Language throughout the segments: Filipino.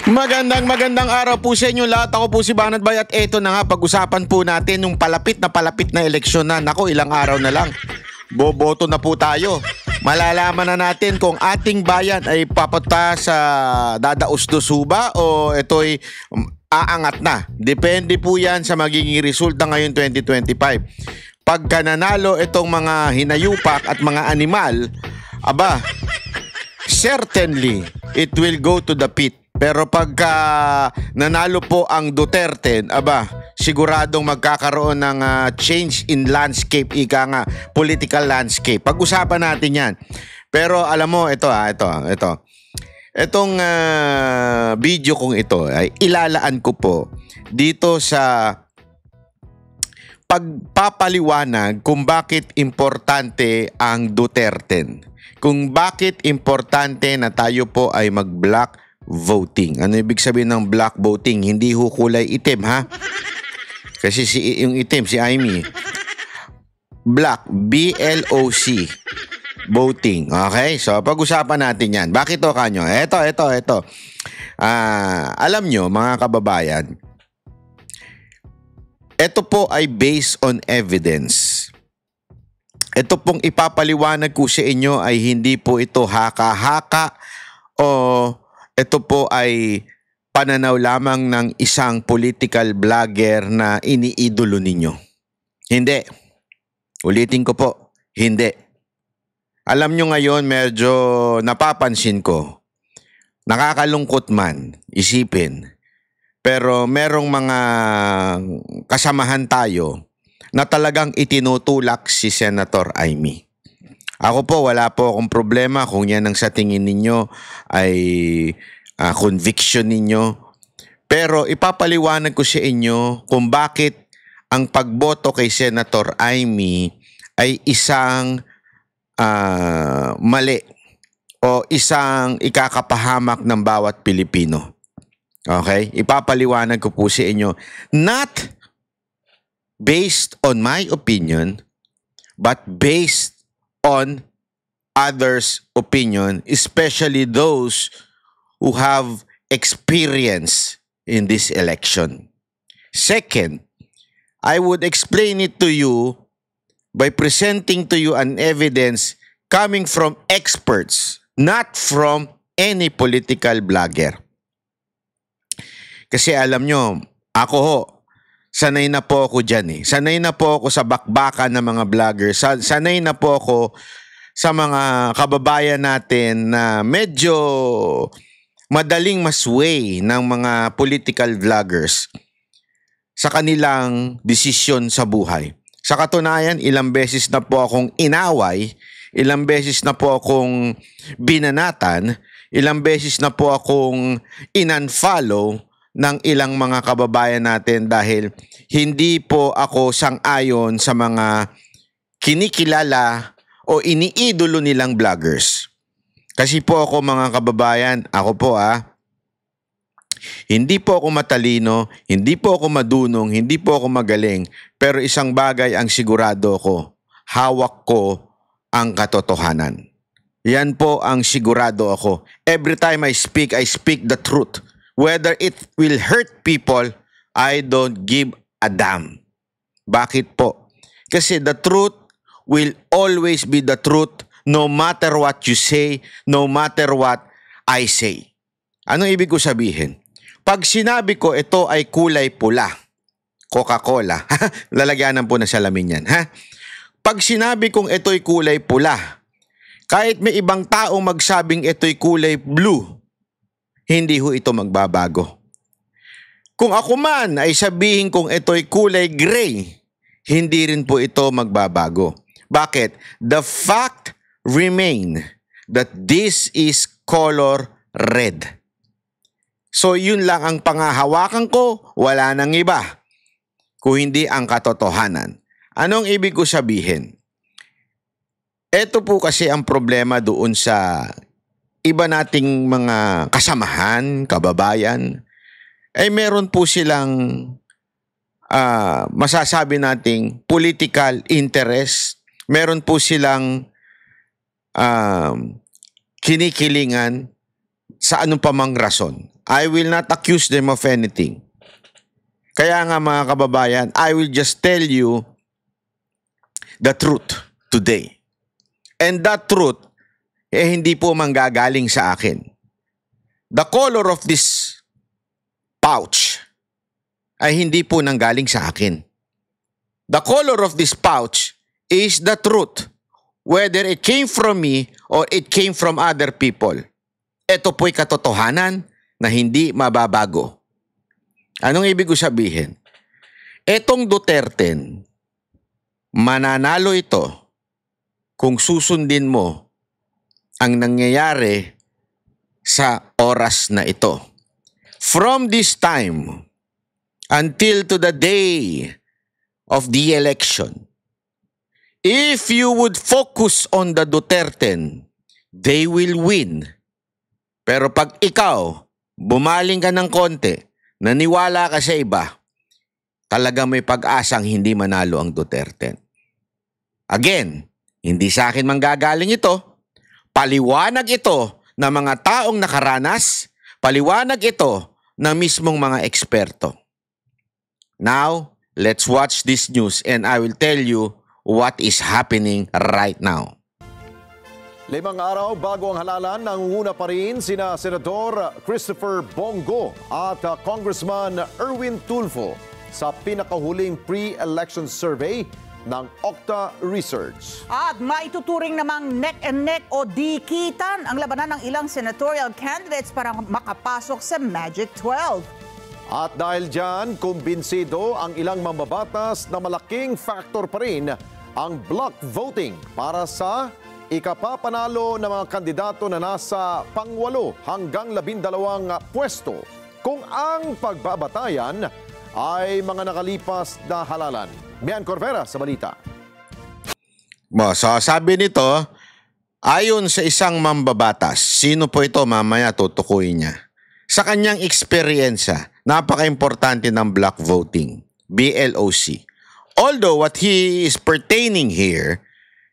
Magandang araw po sa inyo lahat. Ako po si Banat Bay at eto na nga, pag-usapan po natin nung palapit na eleksyon na. Nako, ilang araw na lang. Boboto na po tayo. Malalaman na natin kung ating bayan ay papunta sa dadaos-dos ba o ito'y aangat na. Depende po yan sa magiging resulta ngayon 2025. Pagka nanalo itong mga hinayupak at mga animal, aba, certainly it will go to the pit. Pero pagka nanalo po ang Duterte, aba, siguradong magkakaroon ng change in landscape, ika nga, political landscape. Pag-usapan natin yan. Pero alam mo, ito. Itong video kong ito ay ilalaan ko po dito sa pagpapaliwanag kung bakit importante ang Duterte. Kung bakit importante na tayo po ay mag-block voting. Ano ibig sabihin ng black voting? Hindi ho kulay itim, ha? Kasi yung itim, si Amy. Black, B-L-O-C. Voting. Okay? So, pag-usapan natin yan. Bakit to, kanyo? Ito. Alam nyo, mga kababayan, ito po ay based on evidence. Ito pong ipapaliwanag ko sa inyo ay hindi po ito haka-haka o ito po ay pananaw lamang ng isang political vlogger na iniidolo ninyo. Hindi. Ulitin ko po, hindi. Alam nyo ngayon, medyo napapansin ko, nakakalungkot man, isipin, pero merong mga kasamahan tayo na talagang itinutulak si Senator Amy. Ako po, wala po akong problema kung yan ang sa tingin ninyo ay conviction ninyo. Pero ipapaliwanag ko sa inyo kung bakit ang pagboto kay Senator Amy ay isang mali o isang ikakapahamak ng bawat Pilipino. Okay? Ipapaliwanag ko po sa inyo. Not based on my opinion, but based on others' opinion, especially those who have experience in this election. Second, I would explain it to you by presenting to you an evidence coming from experts, not from any political blogger. Kasi alam nyo, ako ho, sanay na po ako dyan eh. Sanay na po ako sa bakbakan ng mga vloggers. Sanay na po ako sa mga kababayan natin na medyo madaling masway ng mga political vloggers sa kanilang desisyon sa buhay. Sa katunayan, ilang beses na po akong inaway, ilang beses na po akong binanatan, ilang beses na po akong in-unfollow ng ilang mga kababayan natin dahil hindi po ako sang-ayon sa mga kinikilala o iniidolo nilang vloggers. Kasi po ako, mga kababayan, ako po hindi po ako matalino, hindi po ako madunong, hindi po ako magaling, pero isang bagay ang sigurado ko, hawak ko ang katotohanan. Yan po ang sigurado ako. Every time I speak the truth. Whether it will hurt people, I don't give a damn. Bakit po? Kasi the truth will always be the truth no matter what you say, no matter what I say. Anong ibig ko sabihin? Pag sinabi ko ito ay kulay pula, Coca-Cola, lalagyanan po na salamin yan, ha? Pag sinabi kong ito'y kulay pula, kahit may ibang tao magsabing ito'y kulay blue, hindi ho ito magbabago. Kung ako man ay sabihin kong ito'y kulay gray, hindi rin po ito magbabago. Bakit? The fact remain that this is color red. So yun lang ang pangahawakan ko, wala nang iba. Kung hindi ang katotohanan. Anong ibig ko sabihin? Ito po kasi ang problema doon sa iba nating mga kasamahan, kababayan, ay meron po silang masasabi nating political interest, meron po silang kinikilingan sa anong pamang rason. I will not accuse them of anything. Kaya nga mga kababayan, I will just tell you the truth today. And that truth, hindi po manggagaling sa akin. The color of this pouch ay hindi po nanggaling sa akin. The color of this pouch is the truth, whether it came from me or it came from other people. Ito po'y katotohanan na hindi mababago. Anong ibig ko sabihin? Etong Duterte, mananalo ito kung susundin mo ang nangyayari sa oras na ito. From this time until to the day of the election, if you would focus on the Duterte, they will win. Pero pag ikaw, bumaling ka ng konti, naniwala ka sa iba, talaga may pag-asang hindi manalo ang Duterte. Again, hindi sa akin manggagaling ito. Paliwanag ito ng mga taong nakaranas, paliwanag ito ng mismong mga eksperto. Now, let's watch this news and I will tell you what is happening right now. 5 araw bago ang halalan, nangunguna pa rin sina Senador Christopher Bongo at Congressman Erwin Tulfo sa pinakahuling pre-election survey ng Okta Research. At maituturing namang neck and neck o dikitan ang labanan ng ilang senatorial candidates para makapasok sa Magic 12. At dahil dyan, kumbinsido ang ilang mambabatas na malaking factor pa rin ang block voting para sa ikapapanalo ng mga kandidato na nasa pang-8 hanggang 12 pwesto kung ang pagbabatayan ay mga nakalipas na halalan. Mian Corvera sa balita. So, sabi nito, ayon sa isang mambabatas, sino po ito mamaya tutukuyin niya? Sa kanyang eksperyensya, napaka-importante ng block voting, BLOC. Although what he is pertaining here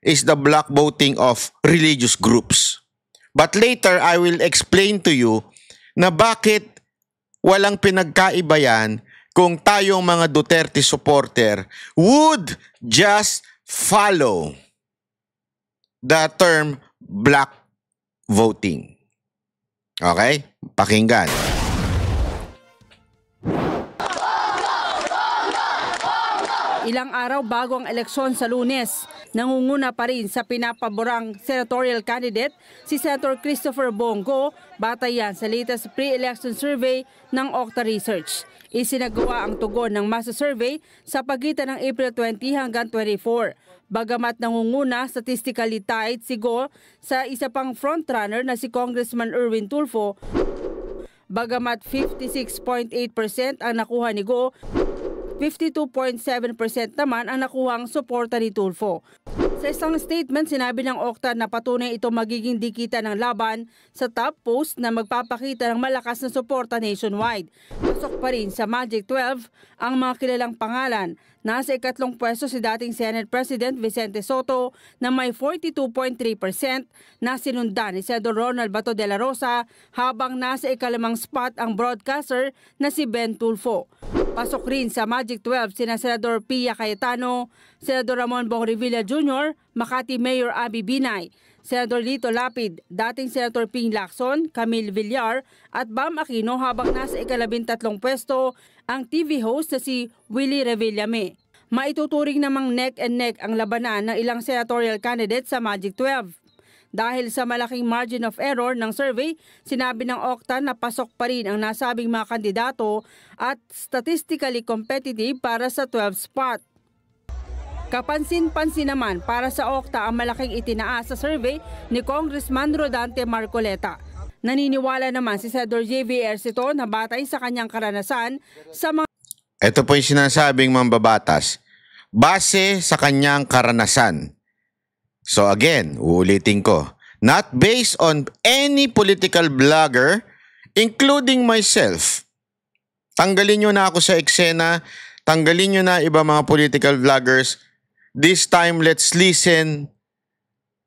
is the block voting of religious groups. But later, I will explain to you na bakit walang pinagkaiba yan kung tayong mga Duterte supporter would just follow the term block voting. Okay? Pakinggan. Ilang araw bago ang eleksyon sa Lunes, nangunguna pa rin sa pinapaborang senatorial candidate si Senator Christopher Bongo batay yan sa latest pre-election survey ng Okta Research. Isinagawa ang tugon ng masa survey sa pagitan ng April 20 hanggang 24. Bagamat nangunguna statistically tied si Go sa isa pang frontrunner na si Congressman Erwin Tulfo, bagamat 56.8% ang nakuha ni Go, 52.7% naman ang nakuhang suporta ni Tulfo. Sa isang statement, sinabi ng Okta na patunay ito magiging dikita ng laban sa top post na magpapakita ng malakas na suporta nationwide. Pasok pa rin sa Magic 12 ang mga kilalang pangalan. Nasa ikatlong pwesto si dating Senate President Vicente Soto na may 42.3% na sinundan ni Senador Ronald Bato de la Rosa, habang nasa ikalimang spot ang broadcaster na si Ben Tulfo. Pasok rin sa Magic 12 sina Senador Pia Cayetano, Senador Ramon Bong Revilla Jr., Makati Mayor Abby Binay, Senador Lito Lapid, dating Senator Ping Lacson, Camille Villar at Bam Aquino, habang nasa ika-13 pwesto ang TV host na si Willie Revillame. Maituturing namang neck and neck ang labanan ng ilang senatorial candidates sa Magic 12. Dahil sa malaking margin of error ng survey, sinabi ng Okta na pasok pa rin ang nasabing mga kandidato at statistically competitive para sa 12 spot. Kapansin-pansin naman para sa Okta ang malaking itinaas sa survey ni Congressman Rodante Marcoleta. Naniniwala naman si Senador J.V. Ercito na batay sa kanyang karanasan sa mga... Ito po yung sinasabing mambabatas, base sa kanyang karanasan. So again, uulitin ko, not based on any political blogger, including myself. Tanggalin nyo na ako sa eksena, tanggalin nyo na iba mga political vloggers. This time, let's listen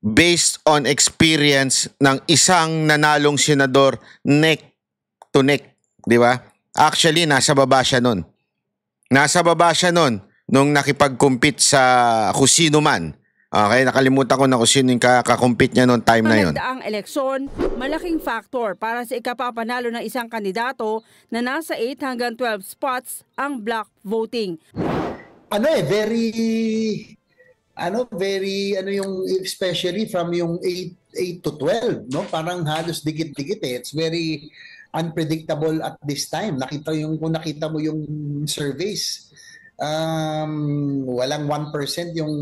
based on experience ng isang nanalong senador neck to neck di ba? Actually, nasa baba siya nun. Nasa baba siya nun nung nakipag-compete sa kung sino man. Okay, nakalimutan ko na kung sino yung kakakompete niya noong time na yun. Ang eleksyon, malaking factor para sa ikapapanalo ng isang kandidato na nasa 8 hanggang 12 spots ang block voting. Especially from yung 8 to 12, no? Parang halos dikit-dikit eh. It's very unpredictable at this time. Kung nakita mo yung surveys, walang 1% yung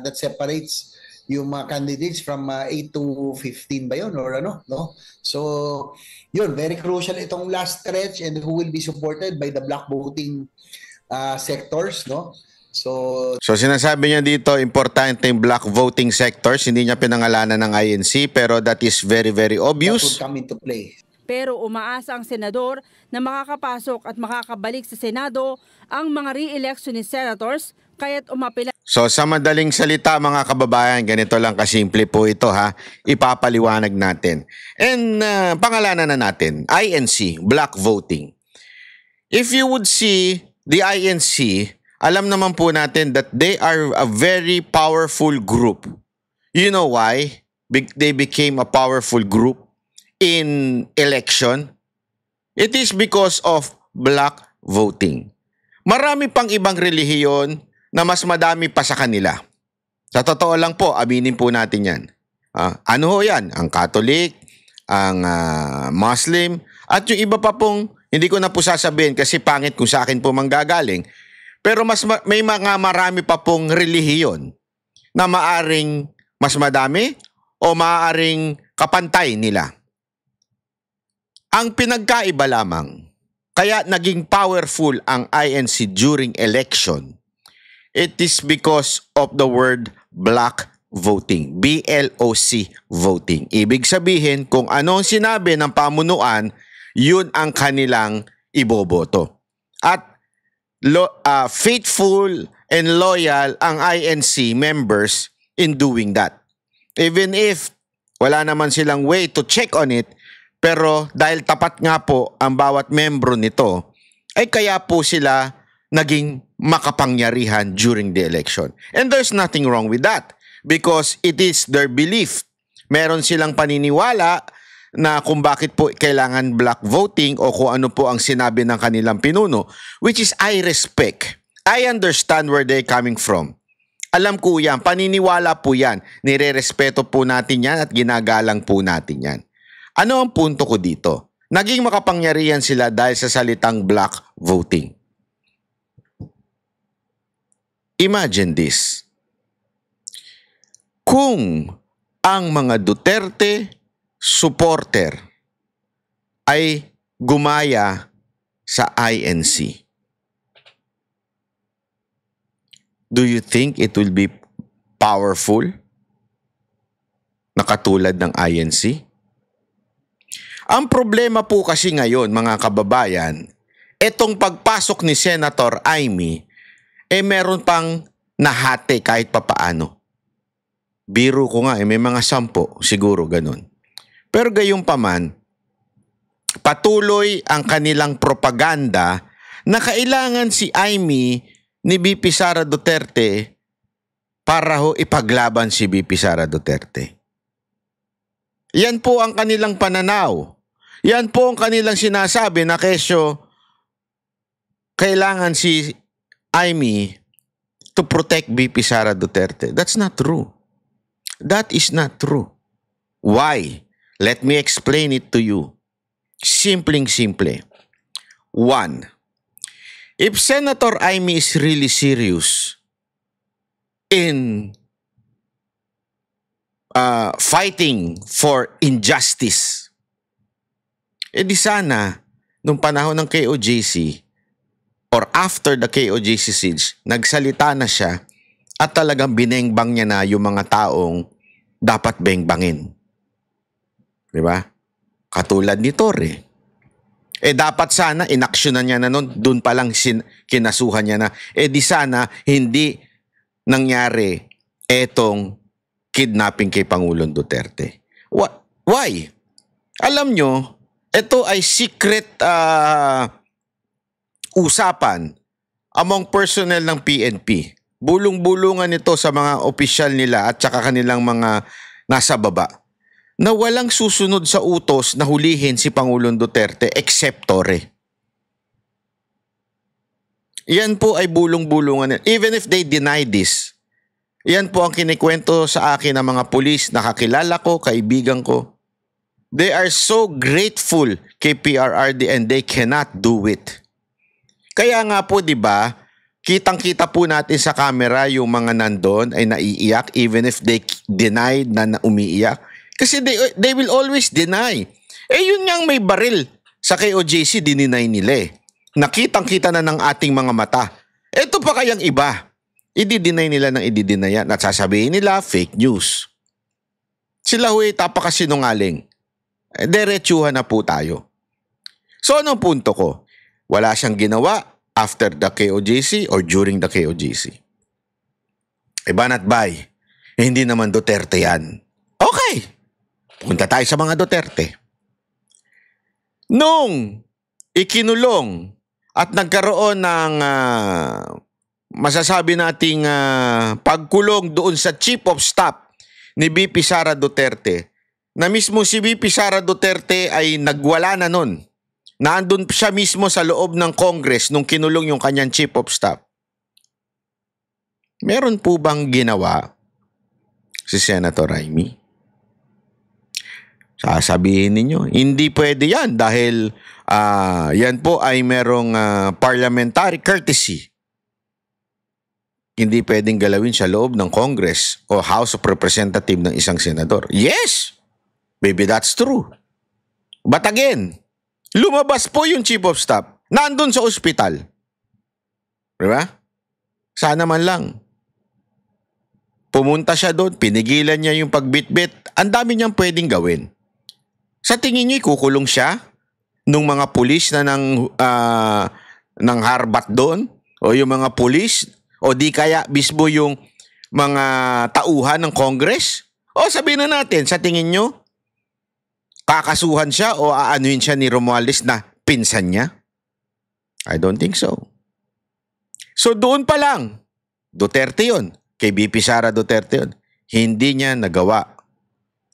that separates yung mga candidates from 8 to 15 ba yun or no? So yun, very crucial itong last stretch, and who will be supported by the block voting sectors, no? So sinasabi niya dito, importante yung block voting sectors. Hindi niya pinangalanan ng INC, pero that is very, very obvious. That would come into play. Pero umaasa ang senador na makakapasok at makakabalik sa Senado ang mga re-election ni senators, kaya't umapila. So sa madaling salita mga kababayan, ganito lang kasimple po ito ha. Ipapaliwanag natin. And pangalanan na natin, INC, block voting. If you would see the INC, alam naman po natin that they are a very powerful group. You know why? They became a powerful group in election. It is because of block voting. Marami pang ibang relihiyon na mas madami pa sa kanila. Sa totoo lang po, aminin po natin yan. Ano ho yan? Ang Catholic, ang Muslim, at yung iba pa pong, hindi ko na po sasabihin kasi pangit kung sa akin po manggagaling, pero may mga marami pa pong relihiyon na maaring mas madami o maaring kapantay nila. Ang pinagkaiba lamang, kaya naging powerful ang INC during election, it is because of the word block voting, BLOC voting. Ibig sabihin, kung ano ang sinabi ng pamunuan, yun ang kanilang iboboto. At faithful and loyal ang INC members in doing that. Even if wala naman silang way to check on it, pero dahil tapat nga po ang bawat membro nito, ay kaya po sila naging makapangyarihan during the election. And there's nothing wrong with that because it is their belief. Meron silang paniniwala na kung bakit po kailangan block voting o kung ano po ang sinabi ng kanilang pinuno, which is I respect. I understand where they're coming from. Alam ko yan, paniniwala po yan. Nire-respeto po natin yan at ginagalang po natin yan. Ano ang punto ko dito? Naging makapangyarihan sila dahil sa salitang block voting. Imagine this. Kung ang mga Duterte supporter ay gumaya sa INC, do you think it will be powerful na katulad ng INC? Ang problema po kasi ngayon, mga kababayan, etong pagpasok ni Senator Amy, meron pang nahati kahit papaano. Biro ko nga, may mga 10, siguro ganun. Pero gayunpaman, patuloy ang kanilang propaganda na kailangan si Amy ni VP Sara Duterte para ho ipaglaban si VP Sara Duterte. Yan po ang kanilang pananaw. Yan po ang kanilang sinasabi na kesyo kailangan si Amy to protect VP Sara Duterte. That's not true. That is not true. Why? Let me explain it to you. Simpleng-simple. 1. If Senator Amy is really serious in fighting for injustice, di sana, nung panahon ng KOJC or after the KOJC siege, nagsalita na siya at talagang binengbang niya na yung mga taong dapat bengbangin. Diba? Katulad ni Torre. Dapat sana, inaksyonan niya na nun, dun pa lang kinasuhan niya na. Di sana, hindi nangyari etong kidnapping kay Pangulong Duterte. Why? Alam nyo, ito ay secret usapan among personnel ng PNP. Bulong-bulungan ito sa mga opisyal nila at saka kanilang mga nasa baba na walang susunod sa utos na hulihin si Pangulong Duterte except Torre. Yan po ay bulong-bulungan. Even if they deny this, yan po ang kinikwento sa akin ng mga pulis na kakilala ko, kaibigan ko. They are so grateful kay PRRD and they cannot do it. Kaya nga po, di ba, kitang-kita po natin sa camera yung mga nandun ay naiiyak even if they denied na umiiyak. Kasi they will always deny. Yun ngang may baril sa KOJC, dininay nila eh. Nakitang-kita na ng ating mga mata. Ito pa kayang iba. I-deny nila ng i-deny yan at sasabihin nila fake news. Sila huy tapakasinungaling. Diretsuhan na po tayo. So anong punto ko? Wala siyang ginawa after the KOJC or during the KOJC. Banat bay, hindi naman Duterte yan. Okay, punta tayo sa mga Duterte. Nung ikinulong at nagkaroon ng masasabi nating pagkulong doon sa Chief of Staff ni VP Sara Duterte, na mismo si VP Sara Duterte ay nagwala na nun. Naandun siya mismo sa loob ng Congress nung kinulong yung kanyang Chief of Staff. Meron po bang ginawa si Senator Raimi? Sasabihin ninyo, hindi pwede yan dahil yan po ay merong parliamentary courtesy. Hindi pwedeng galawin sa loob ng Congress o House of Representatives ng isang senador. Yes! Maybe that's true. But again, lumabas po yung Chief of Staff. Nandun sa ospital. Diba? Sana man lang. Pumunta siya doon, pinigilan niya yung pagbitbit. Ang dami niyang pwedeng gawin. Sa tingin niyo, kukulong siya nung mga pulis na ng harbat doon? O yung mga pulis? O di kaya mismo yung mga tauhan ng Congress? O sabihin na natin, sa tingin niyo, kakasuhan siya o aanuhin siya ni Romualdez na pinsan niya? I don't think so. So doon pa lang, Duterte yun. Kay VP Sara Duterte yun. Hindi niya nagawa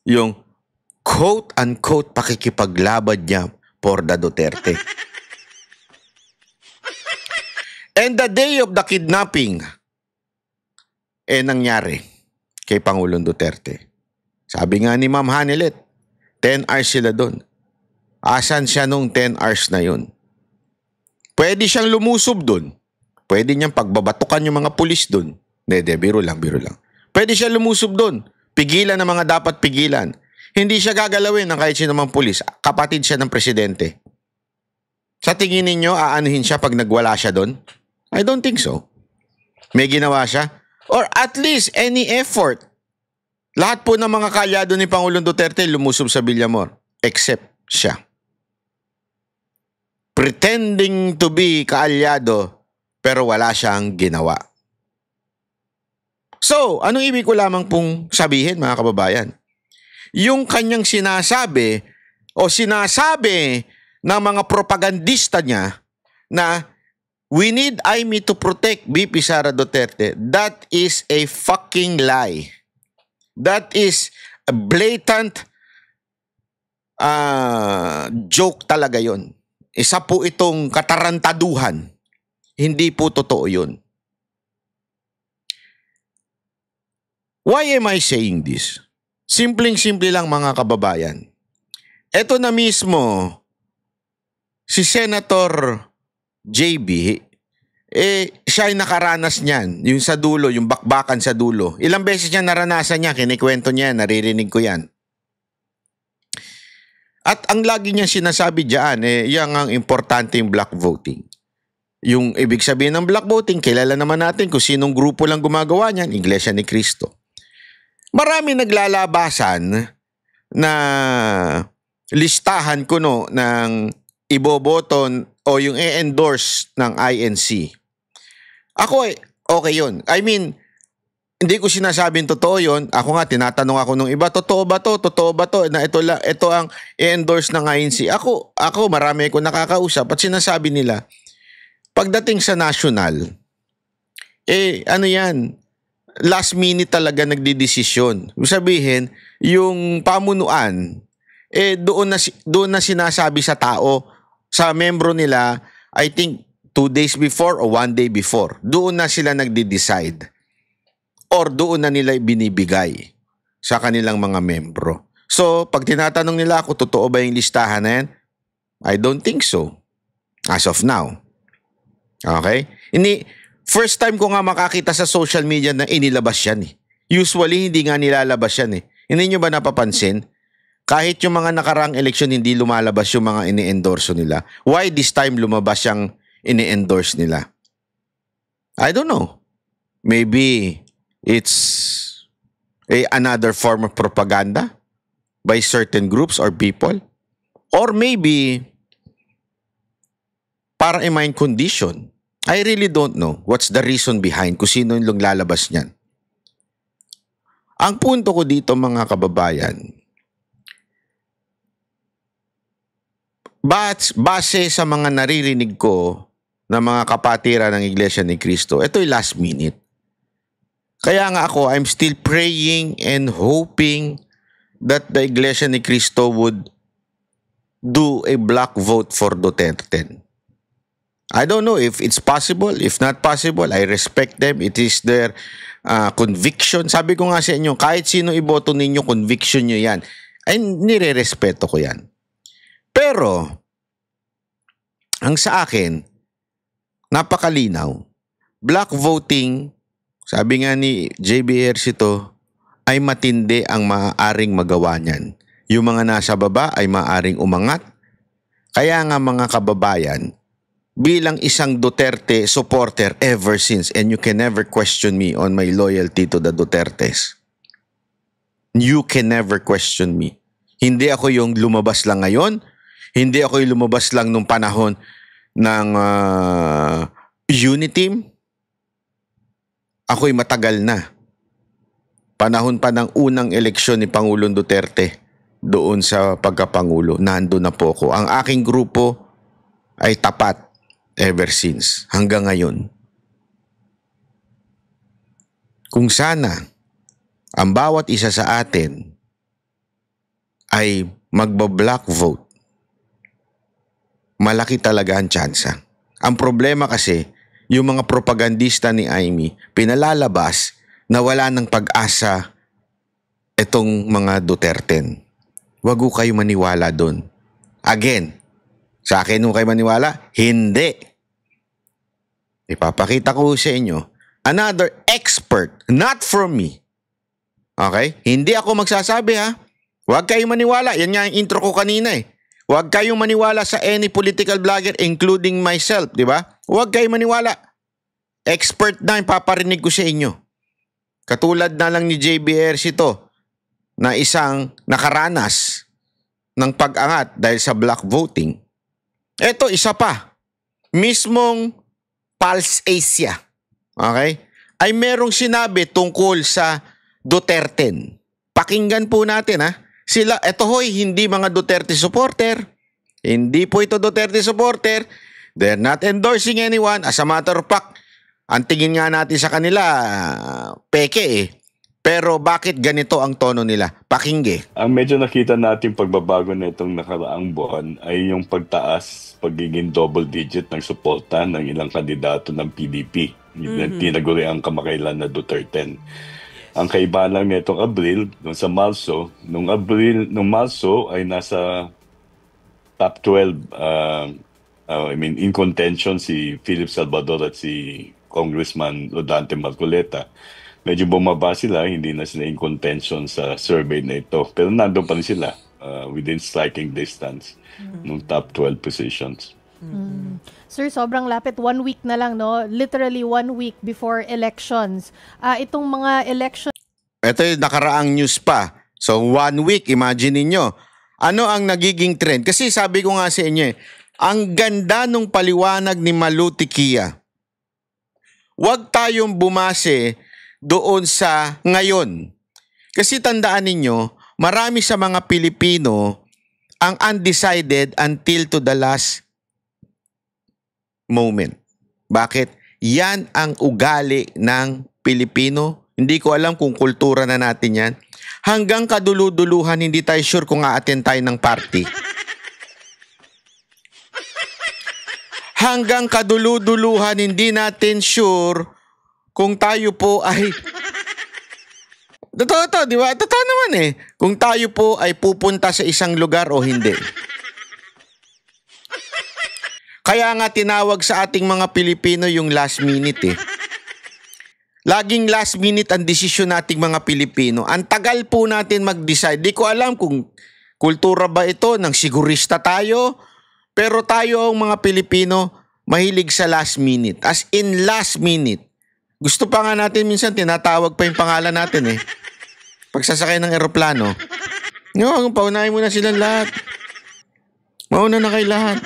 yung quote-unquote pakikipaglaban niya for the Duterte. And the day of the kidnapping, nangyari kay Pangulong Duterte. Sabi nga ni Ma'am Hanilet, 10 hours sila doon. Asan siya nung 10 hours na yun? Pwede siyang lumusob doon. Pwede niyang pagbabatukan yung mga pulis doon. Hindi, biro lang. Pwede siya lumusob doon. Pigilan ang mga dapat pigilan. Hindi siya gagalawin ng kahit sino mang pulis. Kapatid siya ng presidente. Sa tingin ninyo, aanuhin siya pag nagwala siya doon? I don't think so. May ginawa siya? Or at least any effort. Lahat po ng mga kalyado ni Pangulong Duterte lumusob sa Villamor. Except siya. Pretending to be kaalyado pero wala siyang ginawa. So, anong ibig ko lamang pong sabihin mga kababayan? Yung kanyang sinasabi o sinasabi ng mga propagandista niya na we need IME to protect VP Sara Duterte, that is a fucking lie. That is a blatant joke talaga yon. Isa po itong katarantaduhan. Hindi po totoo yun. Why am I saying this? Simpleng-simple lang mga kababayan. Ito na mismo, si Senator JB, siya ay nakaranas niyan. Yung sa dulo, yung bakbakan sa dulo. Ilang beses niya naranasan niya, kinikwento niya, naririnig ko yan. At ang lagi niya sinasabi diyan, yan ang importante yung block voting. Yung ibig sabihin ng block voting, kilala naman natin kung sinong grupo lang gumagawa niyan, Iglesia ni Cristo. Marami naglalabasan na listahan kuno ng iboboto o yung i-endorse ng INC. Ako okay yun. I mean, hindi ko sinasabing totoo yon. Ako nga, tinatanong ako nung iba, totoo ba to? Totoo ba to? Na ito ang i-endorse ng INC. Ako, marami ko nakakausap at sinasabi nila, pagdating sa national, ano yan, last minute talaga nagdidesisyon. Sabihin, yung pamunuan, doon na sinasabi sa tao, sa membro nila, I think 2 days before o 1 day before, doon na sila nagdi-decide. Or doon na nila binibigay sa kanilang mga membro. So, pag tinatanong nila ako, totoo ba yung listahan na yan? I don't think so. As of now. Okay? First time ko nga makakita sa social media na inilabas yan eh. Usually, hindi nga nilalabas yan eh. Hindi nyo ba napapansin? Kahit yung mga nakarang eleksyon, hindi lumalabas yung mga ini-endorso nila. Why this time lumabas yung ini-endorse nila? I don't know. Maybe it's another form of propaganda by certain groups or people. Or maybe para i-mind condition. I really don't know what's the reason behind kung sino yung lalabas niyan. Ang punto ko dito mga kababayan, base sa mga naririnig ko na mga kapatiran ng Iglesia ni Cristo, ito'y last minute. Kaya nga ako, I'm still praying and hoping that the Iglesia ni Cristo would do a block vote for Duterte. I don't know if it's possible. If not possible, I respect them. It is their conviction. Sabi ko nga sa inyo, kahit sino iboto ninyo, conviction nyo yan. Ay, nire-respeto ko yan. Pero, ang sa akin, napakalinaw. Block voting, sabi nga ni JB Ejercito, ay matindi ang maaaring magawa niyan. Yung mga nasa baba ay maaaring umangat. Kaya nga mga kababayan, bilang isang Duterte supporter ever since, and you can never question me on my loyalty to the Dutertes. You can never question me. Hindi ako yung lumabas lang ngayon. Hindi ako yung lumabas lang nung panahon ng Uniteam. Ako'y matagal na. Panahon pa ng unang eleksyon ni Pangulong Duterte doon sa pagkapangulo. Nandun na po ako. Ang aking grupo ay tapat ever since, hanggang ngayon. Kung sana, ang bawat isa sa atin ay magba-block vote, malaki talaga ang tsansa. Ang problema kasi, yung mga propagandista ni Amy, pinalalabas na wala ng pag-asa itong mga Duterte. Wag ko kayo maniwala doon. Again, sa akin nung kayo maniwala, hindi. Ipapakita ko sa inyo, another expert, not from me. Okay? Hindi ako magsasabi ha. Huwag kayong maniwala. Yan nga yung intro ko kanina eh. Huwag kayong maniwala sa any political blogger, including myself, di ba? Huwag kayong maniwala. Expert na yung paparinig ko sa inyo. Katulad na lang ni JB Ejercito na isang nakaranas ng pag-angat dahil sa block voting. Ito, isa pa. Mismong Pulse Asia, okay, ay merong sinabi tungkol sa Duterte. Pakinggan po natin ha. Sila, ito hoy, hindi mga Duterte supporter. Hindi po ito Duterte supporter. They're not endorsing anyone. As a matter of fact, ang tingin nga natin sa kanila, peke eh. Pero bakit ganito ang tono nila? Pakingge. Ang medyo nakita natin pagbabago na itong nakaraang buwan ay yung pagiging double digit ng suporta ng ilang kandidato ng PDP. Tinaguri ang kamakailan na Duterte. Ang kaiba lang nitong Abril, sa Marso, nung Marso ay nasa top 12, in contention si Philip Salvador at si Congressman Rodante Marcoleta. Medyo bumaba sila, hindi na sila in contention sa survey na ito. Pero nandun pa rin sila within striking distance ng top 12 positions. Sir, sobrang lapit. 1 week na lang, no? Literally 1 week before elections. Itong mga election... Ito yung nakaraang news pa. So 1 week, imagine niyo. Ano ang nagiging trend? Kasi sabi ko nga sa inyo, ang ganda nung paliwanag ni Malu Tiquia. Huwag tayong bumase doon sa ngayon. Kasi tandaan ninyo, marami sa mga Pilipino ang undecided until to the last moment. Bakit? Yan ang ugali ng Pilipino. Hindi ko alam kung kultura na natin yan. Hanggang kaduluduluhan, hindi tayo sure kung a-attend tayo ng party. Hanggang kaduluduluhan, hindi natin sure kung tayo po ay... Totoo to, di ba? Totoo naman eh. Kung tayo po ay pupunta sa isang lugar o hindi. Kaya nga tinawag sa ating mga Pilipino yung last minute eh. Laging last minute ang desisyon nating mga Pilipino. Ang tagal po natin mag-decide. Di ko alam kung kultura ba ito, ng sigurista tayo. Pero tayo ang mga Pilipino, mahilig sa last minute. As in last minute. Gusto pa nga natin minsan, tinatawag pa yung pangalan natin eh. Pagsasakay ng eroplano. No, paunahin mo na silang lahat. Mauna na kayo lahat.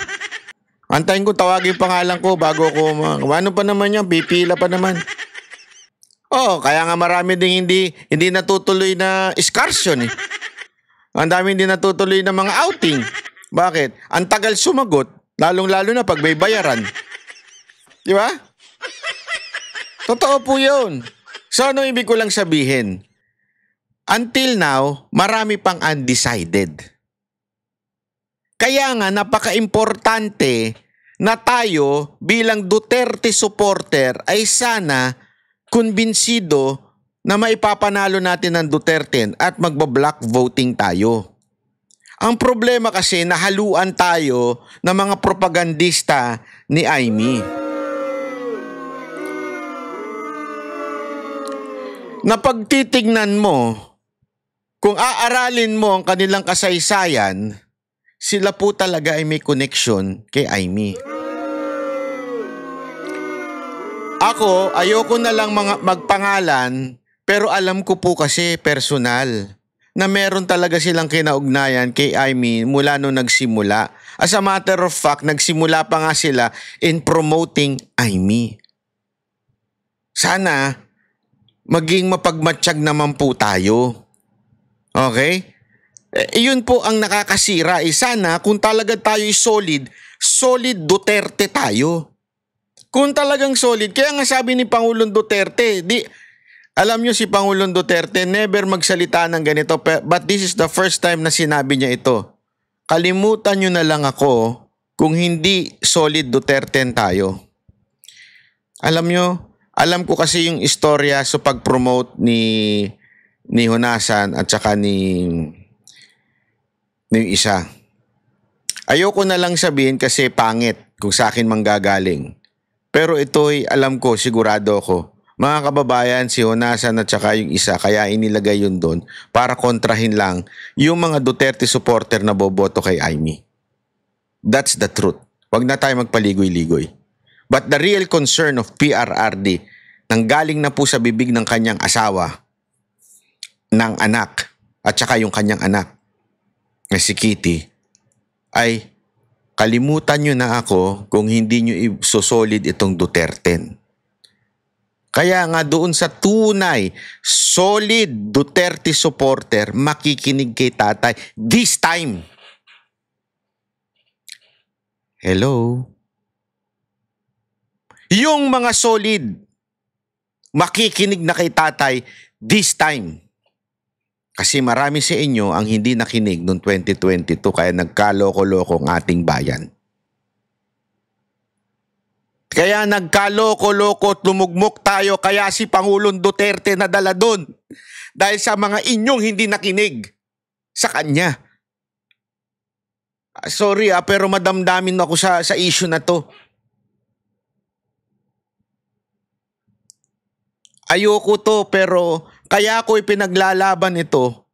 Antayin ko tawagin yung pangalan ko bago ko. Ano pa naman yan? Pipila pa naman. Oh, kaya nga marami ding hindi natutuloy na excursion eh. Ang dami hindi natutuloy na mga outing. Bakit? Ang tagal sumagot, lalong-lalo na pag may bayaran. Di ba? Totoo po yun. So ano ibig ko lang sabihin? Until now, marami pang undecided. Kaya nga napaka-importante na tayo bilang Duterte supporter ay sana kumbinsido na maipapanalo natin ang Duterte at magba-block voting tayo. Ang problema kasi nahaluan tayo ng mga propagandista ni Aimee. Na pagtitignan mo, kung aaralin mo ang kanilang kasaysayan, sila po talaga ay may connection kay Aimee. Ako, ayoko na lang magpangalan, pero alam ko po kasi personal na meron talaga silang kinaugnayan kay Aimee mula nung nagsimula. As a matter of fact, nagsimula pa nga sila in promoting Aimee. Sana maging mapagmatsyag naman po tayo. Okay? Yun po ang nakakasira. Sana kung talaga tayo solid Duterte tayo. Kung talagang solid, kaya nga sabi ni Pangulong Duterte, alam nyo si Pangulong Duterte, never magsalita ng ganito, but this is the first time na sinabi niya ito. Kalimutan nyo na lang ako kung hindi solid Duterte tayo. Alam nyo, alam ko kasi yung istorya sa pag-promote ni Honasan at saka ni isa. Ayoko na lang sabihin kasi pangit kung sa akin manggagaling. Pero ito'y alam ko, sigurado ako. Mga kababayan, si Honasan at saka yung isa, kaya inilagay yun doon para kontrahin lang yung mga Duterte supporter na boboto kay Aimee. That's the truth. Huwag na tayo magpaligoy-ligoy. But the real concern of PRRD, nanggaling na po sa bibig ng kanyang asawa, ng anak, at saka yung kanyang anak, na si Kitty, ay kalimutan nyo na ako kung hindi nyo isosolid itong Duterte. Kaya nga doon sa tunay, solid Duterte supporter, makikinig kay tatay this time. Hello? Yung mga solid, makikinig na kay tatay this time. Kasi marami sa inyo ang hindi nakinig noong 2022 kaya nagkaloko-loko ang ating bayan. Kaya nagkaloko-loko, tumugmok tayo, kaya si Pangulong Duterte nadala doon. Dahil sa mga inyong hindi nakinig sa kanya. Sorry pero madamdamin ako sa issue na to. Ayoko to pero kaya ako ipinaglalaban ito.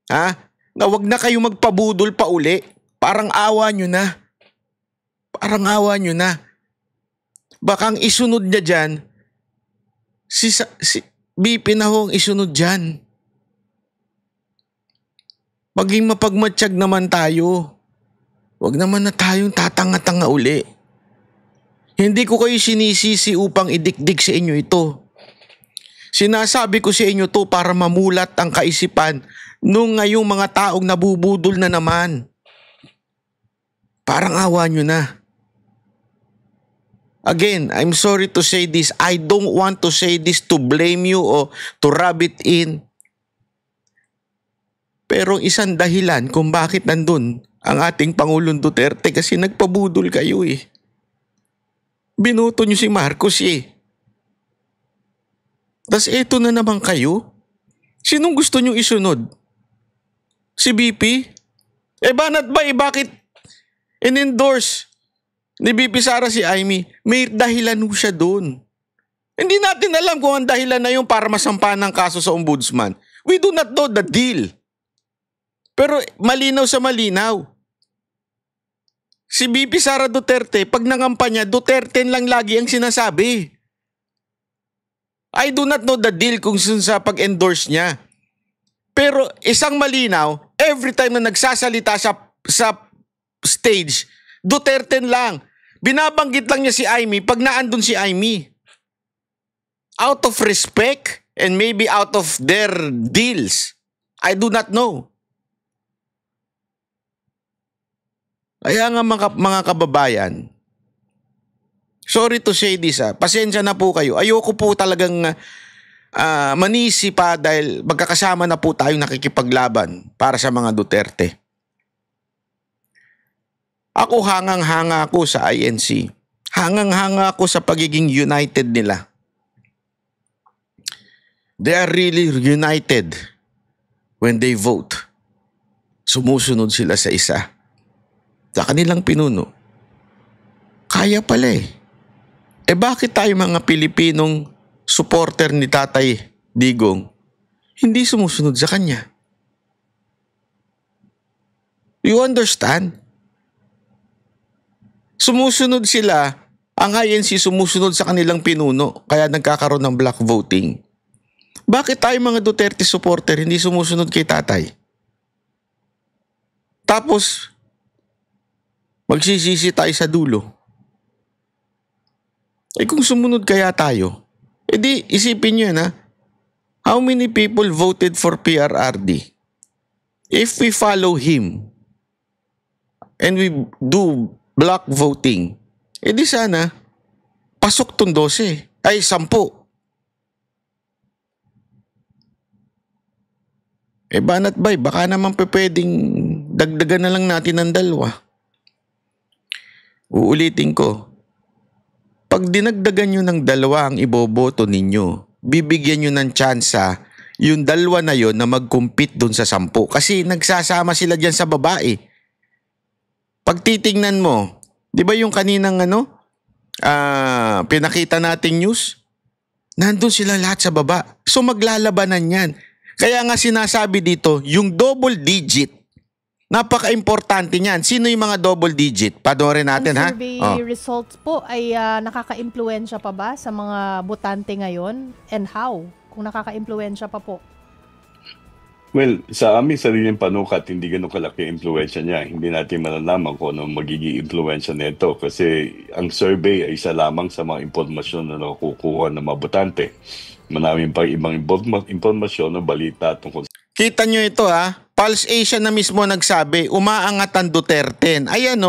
Na wag na kayo magpabudol pa uli. Parang awa nyo na. Bakang isunod niya dyan, si BP na hong isunod dyan. Maging mapagmatsyag naman tayo. Wag naman na tayong tatanga-tanga uli. Hindi ko kayo sinisisi upang idikdik sa inyo ito. Sinasabi ko sa inyo to para mamulat ang kaisipan nung ngayong mga taong nabubudol na naman. Parang awa nyo na. Again, I'm sorry to say this. I don't want to say this to blame you o to rub it in. Pero isang dahilan kung bakit nandun ang ating Pangulong Duterte kasi nagpabudol kayo eh. Binoto nyo si Marcos eh. Tas eto na naman kayo. Sinong gusto nyo isunod? Si BP? Bakit in-endorse ni BP Sara si Amy? May dahilan ho siya doon. Hindi natin alam kung ang dahilan na yun para masampahan ng kaso sa ombudsman. We do not know the deal. Pero malinaw sa malinaw. Si BP Sara Duterte, pag nangampanya, Duterte lang lagi ang sinasabi. I do not know the deal kung sa pag-endorse niya. Pero isang malinaw, every time na nagsasalita sa stage, Duterte lang. Binabanggit lang niya si Amy pag naandun si Amy. Out of respect and maybe out of their deals. I do not know. Kaya nga mga kababayan, sorry to say this, pasensya na po kayo. Ayoko po talagang manisi pa dahil magkakasama na po tayong nakikipaglaban para sa mga Duterte. Ako hangang-hanga ako sa INC. Hangang-hanga ako sa pagiging united nila. They are really united when they vote. Sumusunod sila sa isa. Sa kanilang pinuno. Kaya pala eh. Bakit tayo mga Pilipinong supporter ni Tatay Digong hindi sumusunod sa kanya? You understand? Sumusunod sila, ang INC sumusunod sa kanilang pinuno, kaya nagkakaroon ng block voting. Bakit tayo mga Duterte supporter hindi sumusunod kay Tatay? Tapos, magsisisi tayo sa dulo. Kung sumunod kaya tayo, di isipin nyo na, how many people voted for PRRD? If we follow him and we do block voting, di sana pasok tong 12, ay 10. Banat bay, baka naman pwedeng dagdagan na lang natin ng 2. Uulitin ko. Pag dinagdagan nyo ng 2 ang iboboto ninyo, bibigyan nyo ng tsansa yung 2 na yon na mag-compete dun sa 10. Kasi nagsasama sila dyan sa babae. Pag titingnan mo, di ba yung kaninang pinakita nating news? Nandun sila lahat sa baba. So maglalabanan yan. Kaya nga sinasabi dito, yung double digit, napaka-importante niyan. Sino yung mga double digit? Panoorin natin, ha? Ang survey results po ay nakaka-impluwensya pa ba sa mga botante ngayon? And how? Kung nakaka-impluwensya pa po. Well, sa aming sariling panukat, hindi ganun kalaki ang impluwensya niya. Hindi natin malalaman kung ano magiging impluwensya nito kasi ang survey ay isa lamang sa mga impormasyon na nakukuha ng mga botante. Maraming pang ibang impormasyon o balita tungkol sa... Kita nyo ito, ha? Pulse Asia na mismo nagsabi, umaangat ang Duterte. Ayan,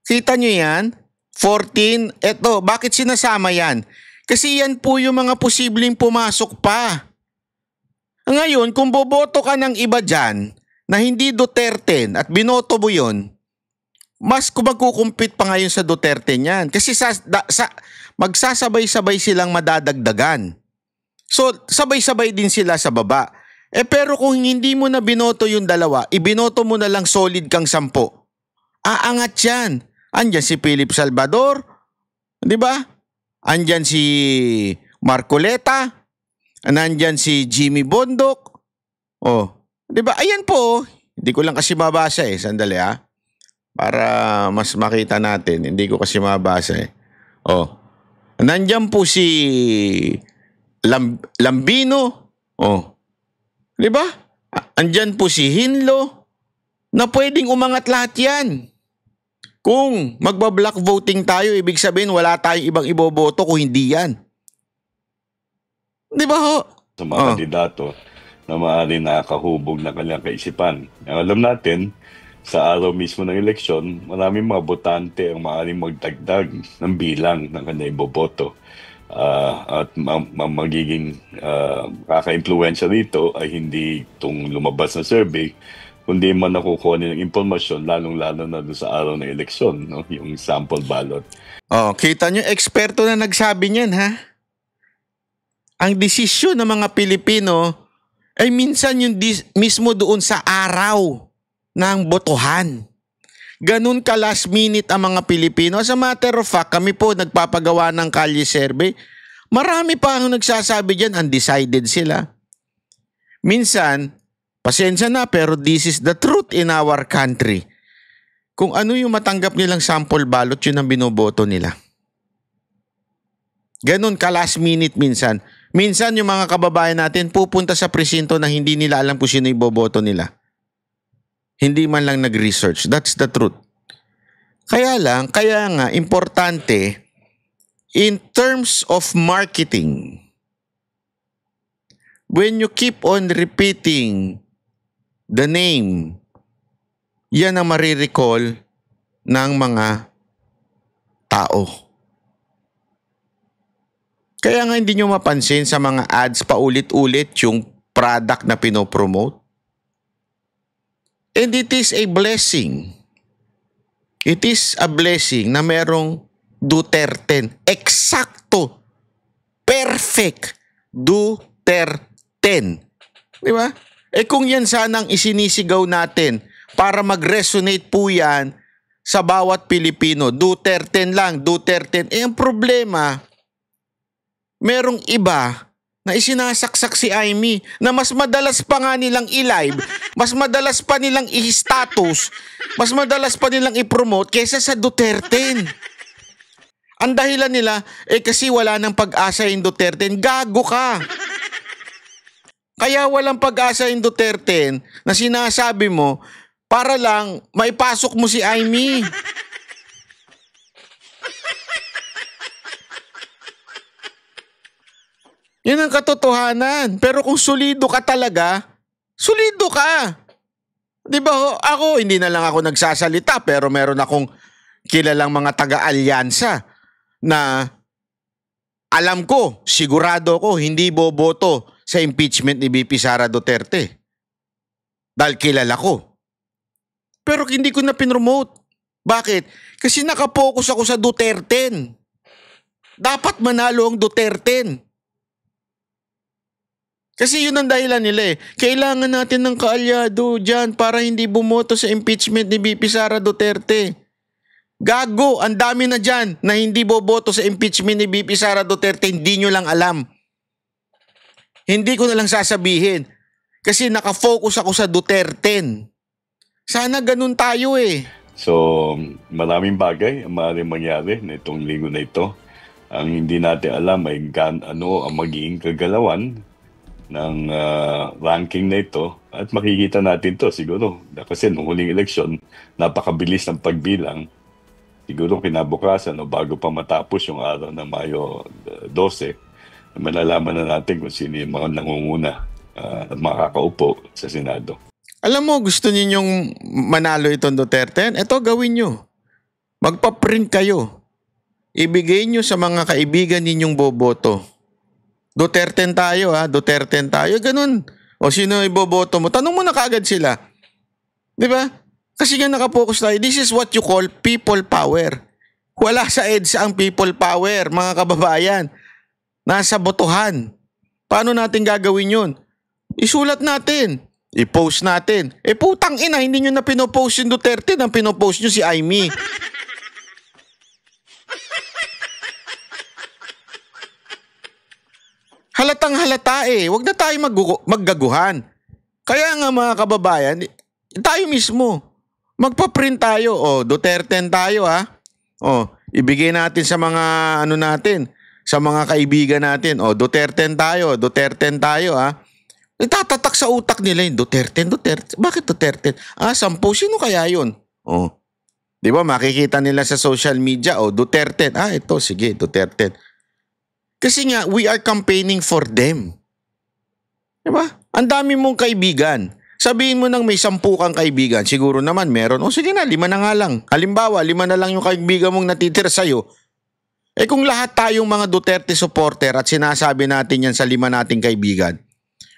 Kita nyo yan? 14. Eto, bakit sinasama yan? Kasi yan po yung mga posibleng pumasok pa. Ngayon, kung boboto ka ng iba dyan na hindi Duterte at binoto mo yun, mas magkukumpit pa ngayon sa Duterte niyan. Kasi magsasabay-sabay silang madadagdagan. So, sabay-sabay din sila sa baba. Pero kung hindi mo na binoto yung 2, ibinoto mo na lang solid kang 10. Aangat yan. Andyan si Philip Salvador, di ba? Andyan si Marcoleta, nandyan si Jimmy Bondoc. Di ba? Ayan po. Hindi ko lang kasi mabasa Sandali para mas makita natin. Hindi ko kasi mabasa Nandyan po si Lambino. Di ba? Andyan po si Hinlo na pwedeng umangat lahat yan. Kung magba-block voting tayo, ibig sabihin wala tayong ibang iboboto kung hindi yan. Di ba ho? Sa mga kandidato na maaari nakakahubog na kanyang kaisipan. Alam natin, sa araw mismo ng eleksyon, maraming mga botante ang maaaring magdagdag ng bilang ng kanyang iboboto. At magiging kaka-impluensya rito ay hindi itong lumabas na survey, kundi man nakukuha ng impormasyon, lalong-lalo na doon sa araw ng eleksyon, no? Yung sample ballot. Kita nyo, eksperto na nagsabi niyan, ha? Ang desisyon ng mga Pilipino ay minsan yung mismo doon sa araw ng botohan. Ganun ka last minute ang mga Pilipino. As a matter of fact, kami po nagpapagawa ng kalye survey. Marami pa ang nagsasabi dyan, undecided sila. Minsan, pasensya na, pero this is the truth in our country. Kung ano yung matanggap nilang sample ballot, yun ang binoboto nila. Ganun ka last minute minsan. Minsan yung mga kababayan natin pupunta sa presinto na hindi nila alam kung sino iboboto nila. Hindi man lang nag-research. That's the truth. Kaya nga, importante, in terms of marketing, when you keep on repeating the name, yan ang marirecall ng mga tao. Kaya nga hindi nyo mapansin sa mga ads paulit-ulit yung product na pinopromote. And it is a blessing. It is a blessing na merong Duterte. Eksakto. Perfect. Duterte. Di ba? Kung yan sanang isinisigaw natin para mag-resonate po yan sa bawat Pilipino. Duterte lang, Duterte. Ang problema, merong iba na isinasaksak si Amy na mas madalas pa nga nilang i-live, mas madalas pa nilang i-status, mas madalas pa nilang i-promote kaysa sa Duterte. Ang dahilan nila, kasi wala nang pag-asa yung Duterte. Gago ka! Kaya walang pag-asa yung Duterte na sinasabi mo para lang maipasok mo si Amy. Yan ang katotohanan. Pero kung solido ka talaga, solido ka. Di ba? Ako, hindi na lang ako nagsasalita, pero meron akong kilalang mga taga-alyansa na alam ko, sigurado ko, hindi boboto sa impeachment ni VP Sara Duterte. Dahil kilala ko. Pero hindi ko na pinromote. Bakit? Kasi nakapokus ako sa Duterte. Dapat manalo ang Duterte. Kasi yun ang dahilan nila. Kailangan natin ng kaalyado dyan para hindi bumoto sa impeachment ni VP Sara Duterte. Gago, ang dami na dyan na hindi boboto sa impeachment ni VP Sara Duterte, hindi nyo lang alam. Hindi ko na lang sasabihin. Kasi nakafocus ako sa Duterte. Sana ganun tayo So, maraming bagay ang maaaring mangyari na itong linggo na ito. Ang hindi natin alam ay ano ang magiging kagalawan ng ranking na ito. At makikita natin to siguro. Kasi nung huling eleksyon, napakabilis ng pagbilang. Siguro kinabukasan o bago pa matapos yung araw ng Mayo 12, malalaman na natin kung sino yung mga nangunguna at makakaupo sa Senado. Alam mo, gusto ninyong manalo itong Duterte? Ito gawin nyo. Magpa-print kayo. Ibigay nyo sa mga kaibigan ninyong boboto. Duterte tayo Duterte tayo. Ganun. O sino iboboto mo? Tanong mo na kaagad sila. Di ba? Kasi nga nakapokus tayo. This is what you call people power. Wala sa EDSA ang people power, mga kababayan. Nasa botohan. Paano natin gagawin yun? Isulat natin. I-post natin. Putang ina, hindi nyo na pinopost yung Duterte, nang pinopost nyo si Amy. Halatang halata Huwag na tayo maggaguhan. Kaya nga mga kababayan, tayo mismo. Magpa-print tayo. Duterte tayo ibigay natin sa mga natin, sa mga kaibigan natin. Duterte tayo Itatatak sa utak nila yung Duterte. Bakit Duterte? 10. Sino kaya yun? Di ba makikita nila sa social media, Duterte. Ito, sige, Duterte. Kasi nga, we are campaigning for them. Diba? Ang dami mong kaibigan. Sabihin mo nang may 10 kang kaibigan, siguro naman meron. O sige na, 5 na nga lang. Halimbawa, 5 na lang yung kaibigan mong natitira sa'yo. Eh kung lahat tayong mga Duterte supporter at sinasabi natin yan sa 5 nating kaibigan,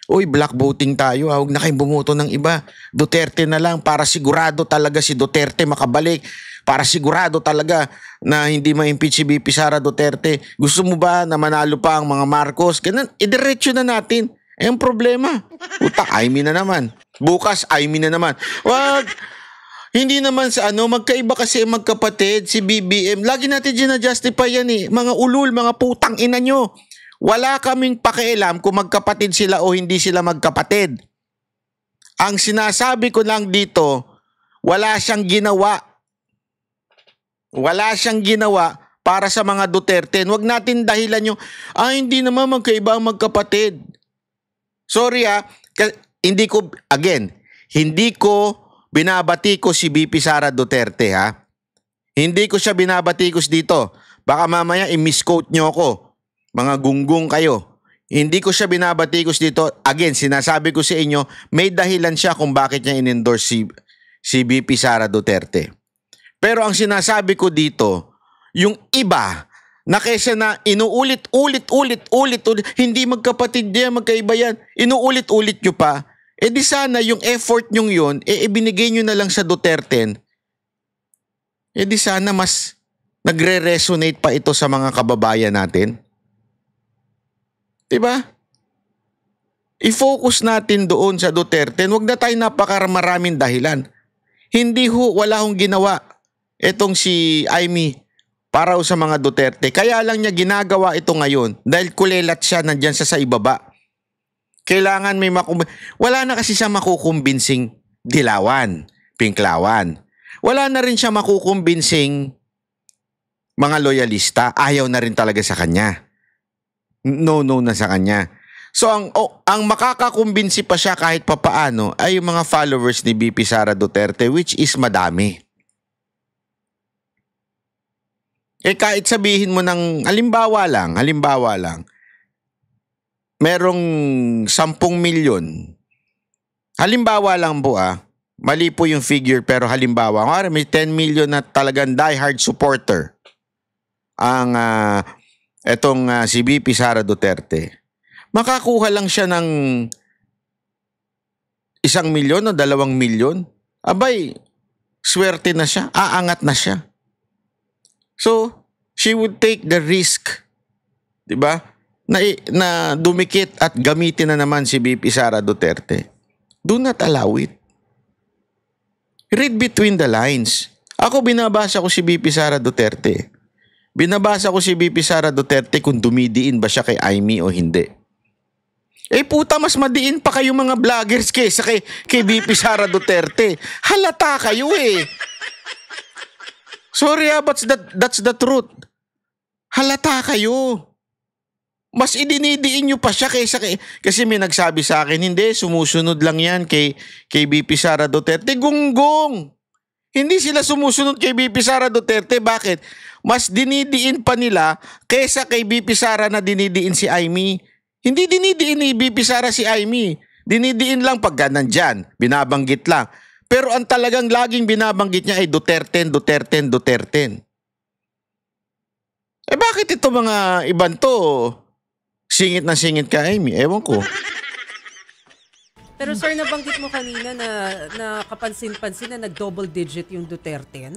uy, black voting tayo, huwag na kayong bumoto ng iba. Duterte na lang para sigurado talaga si Duterte makabalik. Para sigurado talaga na hindi ma-impeach si BP Sara Duterte. Gusto mo ba na manalo pa ang mga Marcos? Ganun, idiretso na natin. Eh, ang problema, puta, Aimee na naman. Bukas, Aimee na naman. Wag, hindi naman sa magkaiba kasi magkapatid, si BBM. Lagi natin gina-justify yan eh. Mga ulul, mga putang ina nyo. Wala kaming pakialam kung magkapatid sila o hindi sila magkapatid. Ang sinasabi ko lang dito, wala siyang ginawa. Wala siyang ginawa para sa mga Duterte. Huwag natin dahilan yung, hindi naman magkaiba ang magkapatid. Sorry hindi ko binabati ko si BP Sara Duterte ha. Hindi ko siya binabati ko dito. Baka mamaya i-misquote nyo ako. Mga gunggong kayo. Hindi ko siya binabati ko dito. Again, sinasabi ko sa inyo, may dahilan siya kung bakit niya in-endorse si BP Sara Duterte. Pero ang sinasabi ko dito, yung iba na kesa na inuulit, hindi magkapatid yan, magkaiba yan, inuulit-ulit nyo pa, di sana yung effort nyong yun, ibinigay nyo na lang sa Duterte, di sana mas nagre-resonate pa ito sa mga kababayan natin. Diba? I-focus natin doon sa Duterte, huwag na tayo napakamaraming dahilan. Wala hong ginawa itong si Aimee para sa mga Duterte. Kaya lang niya ginagawa ito ngayon dahil kulelat siya nandyan sa ibaba. Kailangan may wala na kasi siya makukumbinsing dilawan, pinklawan. Wala na rin siya makukumbinsing mga loyalista. Ayaw na rin talaga sa kanya. No na sa kanya. So ang makakakumbinsi pa siya kahit papaano ay yung mga followers ni BP Sara Duterte, which is madami. Kahit sabihin mo ng halimbawa lang, merong 10 milyon. Halimbawa lang po mali po yung figure pero halimbawa, may 10 million na talagang diehard supporter ang si BP Sara Duterte. Makakuha lang siya ng 1 milyon o 2 milyon. Abay, swerte na siya, aangat na siya. So, she would take the risk, 'di ba? Na dumikit at gamitin na naman si BP Sara Duterte. Do not allow it. Read between the lines. Ako binabasa ko si BP Sara Duterte. Binabasa ko si BP Sara Duterte kung dumidiin ba siya kay Aimee o hindi. Puta, mas madiin pa kayo mga vloggers kaysa kay BP Sara Duterte. Halata kayo Sorry but that's the truth. Halata kayo. Mas idinidiin nyo pa siya kasi may nagsabi sa akin, hindi, sumusunod lang yan kay BP Sara Duterte. Gunggong! Hindi sila sumusunod kay BP Sara Duterte. Bakit? Mas dinidiin pa nila kaysa kay BP Sara na dinidiin si Aimee. Hindi dinidiin ni BP Sara si Aimee. Dinidiin lang pagka nandyan. Binabanggit lang. Pero ang talagang laging binabanggit niya ay Duterte. Bakit ito mga iban to? Singit na singit ka, Aimee. Ewan ko. Pero sir, nabanggit mo kanina na kapansin-pansin na nag-double digit yung Duterte.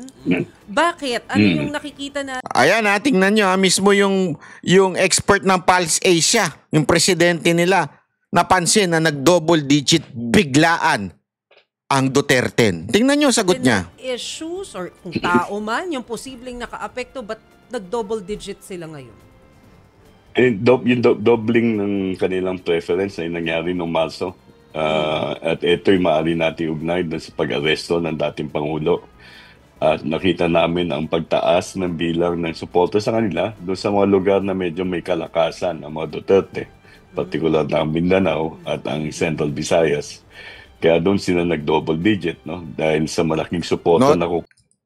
Bakit? Ano yung nakikita na? Ayan tingnan nyo mismo yung expert ng Pulse Asia, yung presidente nila, napansin na nag-double digit biglaan ang Duterte. Tingnan nyo sagot niya. Issues or kung tao man, yung posibleng naka-apekto, ba't nag-double digit sila ngayon? Yung doubling ng kanilang preference ay nangyari noong Marso. At ito'y maaari natin ugnay sa pag-aresto ng dating Pangulo. At nakita namin ang pagtaas ng bilang ng suporta sa kanila doon sa mga lugar na medyo may kalakasan ang mga Duterte, particular na ang Mindanao at ang Central Visayas. Kaya doon sila nag-double digit, no? Dahil sa malaking suporta na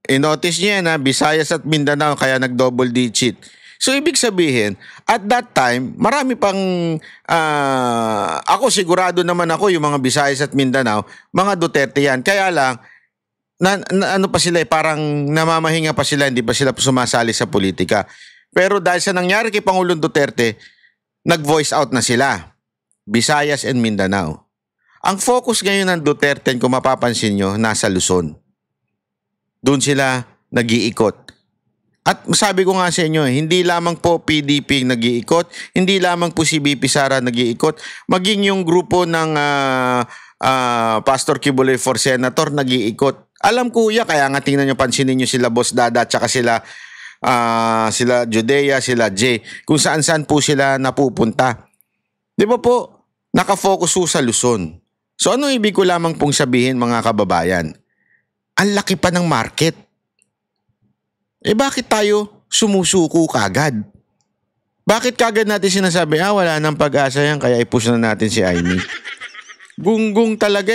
I-notice niyo yan, Visayas at Mindanao kaya nag-double digit. So ibig sabihin, at that time, marami pang, ako sigurado naman ako, yung mga Visayas at Mindanao, mga Duterte yan. Kaya lang, ano pa sila, parang namamahinga pa sila, hindi pa sila sumasali sa politika. Pero dahil sa nangyari kay Pangulong Duterte, nag-voice out na sila, Visayas and Mindanao. Ang focus ngayon ng Duterte, kung mapapansin nyo, nasa Luzon. Doon sila nag-iikot. At sabi ko nga sa inyo, hindi lamang po PDP nag-iikot, hindi lamang po si BP Sara nag-iikot, maging yung grupo ng Pastor Kibuloy for Senator nag-iikot. Alam ko kaya nga tingnan nyo, pansinin nyo sila Boss Dada at saka sila Judea, sila Jay, kung saan-saan po sila napupunta. Di ba po, nakafocus po sa Luzon. So ano ibig ko lamang pong sabihin mga kababayan? Ang laki pa ng market. Bakit tayo sumusuko kagad? Bakit kagad natin sinasabi, wala nang pag-asa yan, kaya i-push na natin si Aimee? Gunggong talaga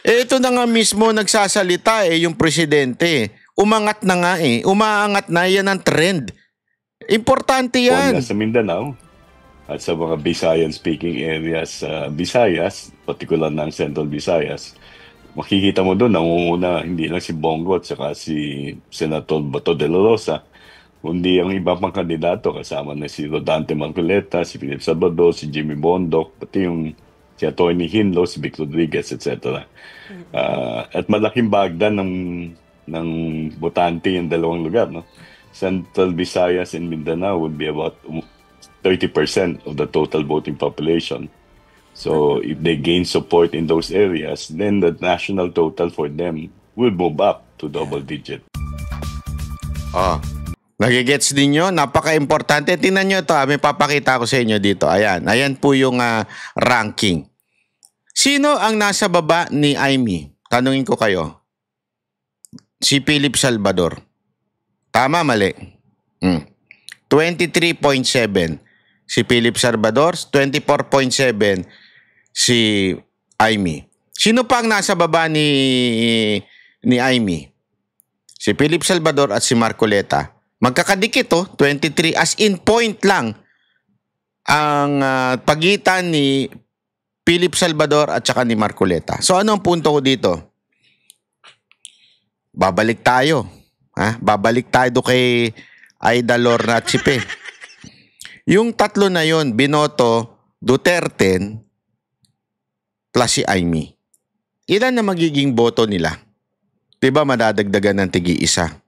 ito na nga mismo nagsasalita yung presidente. Umangat na nga umaangat na, yan ang trend. Importante yan. Sa Mindanao at sa mga Visayan-speaking areas sa Visayas, particular ng Central Visayas, makikita mo doon, nangunguna hindi lang si Bongo at saka si Senator Bato de la Rosa, kundi ang iba pang kandidato, kasama na si Rodante Marcoleta, si Philip Salvador, si Jimmy Bondoc, pati yung si Atty. Hinlo, si Vic Rodriguez, etc. At malaking bagda ng botante yung dalawang lugar. No? Central Visayas and Mindanao would be about 30% of the total voting population. So if they gain support in those areas, then the national total for them will move up to double digit. Nagigets din nyo? Napaka-importante. Tingnan nyo ito. May papakita ko sa inyo dito. Ayan po yung ranking. Sino ang nasa baba ni Aimee? Tanungin ko kayo. Si Philip Salvador. Tama, mali? 23.7. Si Philip Salvador, 24.7 si Aimee. Sino pa ang nasa baba ni Aimee? Si Philip Salvador at si Marcoleta. Magkakadikit 23, as in point lang ang pagitan ni Philip Salvador at saka ni Marcoleta. So ano ang punto ko dito? Babalik tayo. Babalik tayo kay Aida Lorna at Chipe. Yung tatlo na yon, binoto Duterte plus si Aimee. Ilan na magiging boto nila? Diba madadagdagan ng tigi-isa?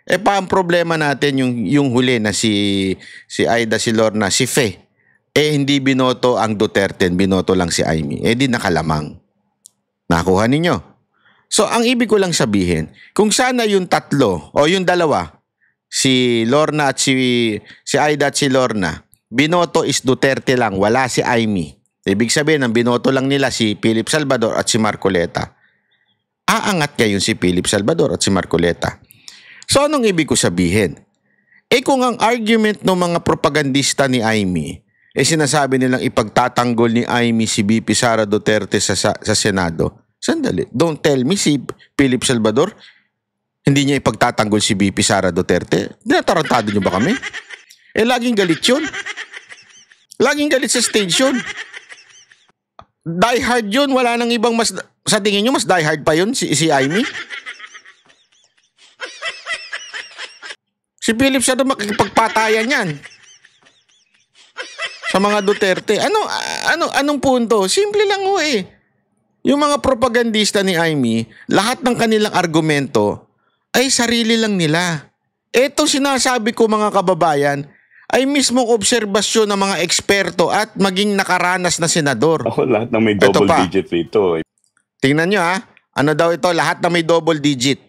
Pa ang problema natin yung huli na si Aida, si Lorna, si Fe. Hindi binoto ang Duterte, binoto lang si Aimee. Di nakalamang. Nakuha ninyo? So ang ibig ko lang sabihin, kung sana yung tatlo o yung dalawa, si Lorna at si Aida at si Lorna, binoto is Duterte lang, wala si Aimee. Ibig sabihin, ang binoto lang nila si Philip Salvador at si Marcoleta. Aangat ngayon si Philip Salvador at si Marcoleta. So anong ibig ko sabihin? Kung ang argument ng mga propagandista ni Aimee, sinasabi nilang ipagtatanggol ni Aimee si BP Sara Duterte sa Senado. Sandali, don't tell me si Philip Salvador hindi niya ipagtatanggol si BP Sara Duterte. Dinatarantado niyo ba kami? Laging galit yun. Laging galit sa stage yun. Die hard yun. Wala nang ibang mas, sa tingin nyo, mas die hard pa yun si Aimee? Si Philip Salvador makikipagpatayan yan sa mga Duterte. Anong punto? Simple lang Yung mga propagandista ni Aimee, lahat ng kanilang argumento ay sarili lang nila. Ito sinasabi ko mga kababayan, ay mismong obserbasyon ng mga eksperto at maging nakaranas na senador. Lahat ng may double digit rito. Tingnan nyo Ano daw ito? Lahat ng may double digit.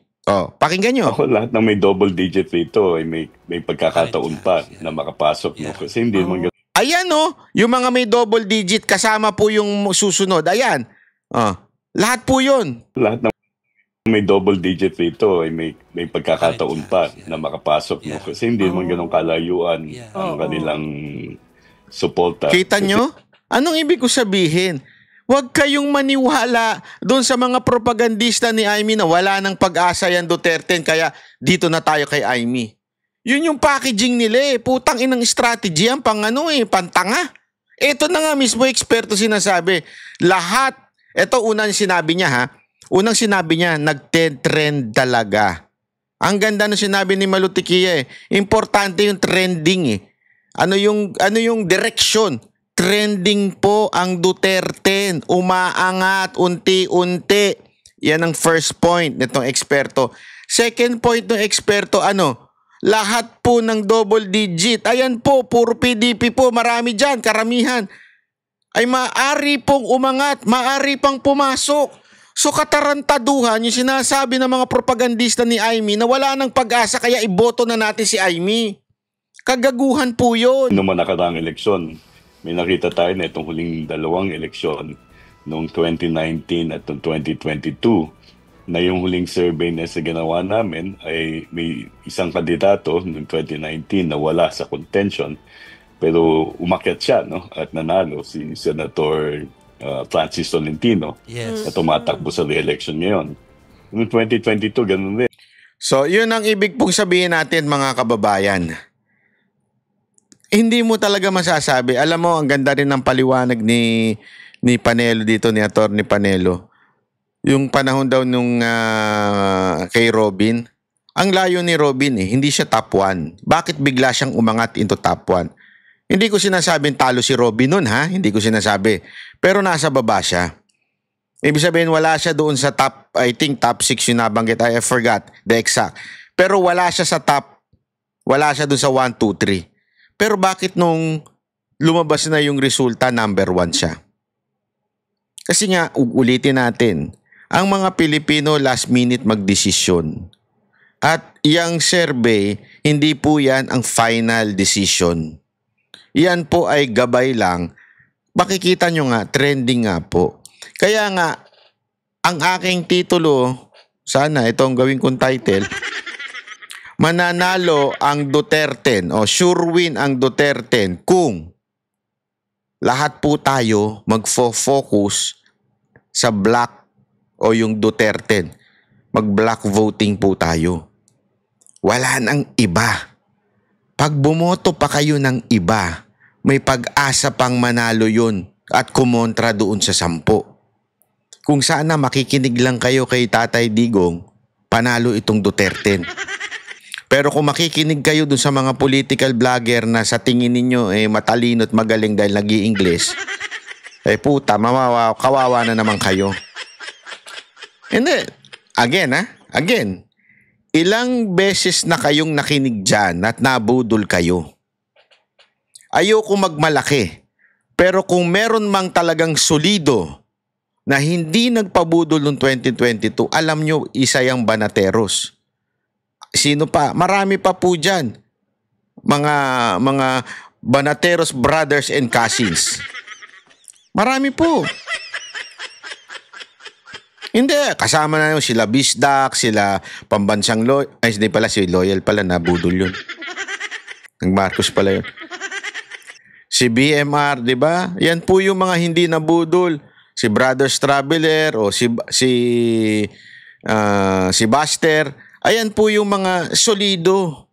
Pakinggan nyo. Lahat ng may double digit rito ay may pagkakataon pa na makapasok. No? Kasi hindi naman Ayan yung mga may double digit kasama po yung susunod. Ayan. Lahat po yun. Lahat ng may double digit rito ay may pagkakataon pa na makapasok. No? Kasi hindi naman ganun kalayuan ang kanilang suporta. Kita nyo? Anong ibig ko sabihin? Huwag kayong maniwala doon sa mga propagandista ni Aimee na wala ng pag-asa yan Duterte, kaya dito na tayo kay Aimee. Yun yung packaging nila eh. Putang inang strategy yan, pantanga. Ito na nga mismo eksperto sinasabi. Lahat, ito unang sinabi niya ha. Unang sinabi niya, nagte-trend talaga. Ang ganda na sinabi ni Malutikia eh. Importante yung trending eh. Ano yung direction? Trending po ang Duterte. Umaangat unti-unti. Yan ang first point nitong eksperto. Second point ng eksperto, lahat po ng double digit. Ayan po, puro PDP po. Marami dyan, karamihan. Ay maaari pong umangat, maaari pang pumasok. So katarantaduhan yung sinasabi ng mga propagandista ni Aimee na wala nang pag-asa kaya iboto na natin si Aimee. Kagaguhan po yun. Noong nakaraang eleksyon, may nakita tayo na itong huling 2 eleksyon noong 2019 at noong 2022 na yung huling survey na sa ginawa namin ay may isang kandidato noong 2019 na wala sa contention pero umakyat siya at nanalo si Senator Francis Tolentino na tumatakbo sa re-election ngayon. Noong 2022, ganun din. So, yun ang ibig pong sabihin natin mga kababayan. Hindi mo talaga masasabi. Alam mo, ang ganda rin ng paliwanag ni Panelo dito, ni Atty. Panelo. Yung panahon daw nung kay Robin. Ang layo ni Robin hindi siya top 1. Bakit bigla siyang umangat into top 1? Hindi ko sinasabing talo si Robin nun ha. Hindi ko sinasabi. Pero nasa baba siya. Ibig sabihin wala siya doon sa top, I think top 6 yung nabanggit. I forgot the exact. Pero wala siya sa top. Wala siya doon sa 1, 2, 3. Pero bakit nung lumabas na yung resulta, number 1 siya? Kasi nga, ulitin natin. Ang mga Pilipino last minute magdesisyon. At yung survey, hindi po yan ang final decision. Yan po ay gabay lang. Makikita nyo nga, trending nga po. Kaya nga, ang aking titulo, sana itong gawin kong title, mananalo ang Duterte o sure win ang Duterte kung lahat po tayo magfo-focus sa black o yung Duterte. Mag-black voting po tayo. Wala nang iba. Pag bumoto pa kayo ng iba, may pag-asa pang manalo yun at kumontra doon sa 10. Kung sana makikinig lang kayo kay Tatay Digong, panalo itong Duterte. Pero kung makikinig kayo doon sa mga political vlogger na sa tingin ninyo matalino at magaling dahil nag-i-English, puta, kawawa na naman kayo. Hindi. Again, ilang beses na kayong nakinig dyan at nabudol kayo. Ayoko magmalaki. Pero kung meron mang talagang solido na hindi nagpabudol noong 2022, alam nyo, isa yung Banateros. Sino pa? Marami pa po dyan. Mga Banateros brothers and cousins. Marami po. Hindi, kasama na yung sila Bisdak, sila Pambansang Loyal. Ay, hindi pala, si Loyal pala, nabudol yun. Ang Marcos pala yun. Si BMR, di ba? Yan po yung mga hindi nabudol. Si Brothers Traveler o si Buster. Ayan po yung mga solido.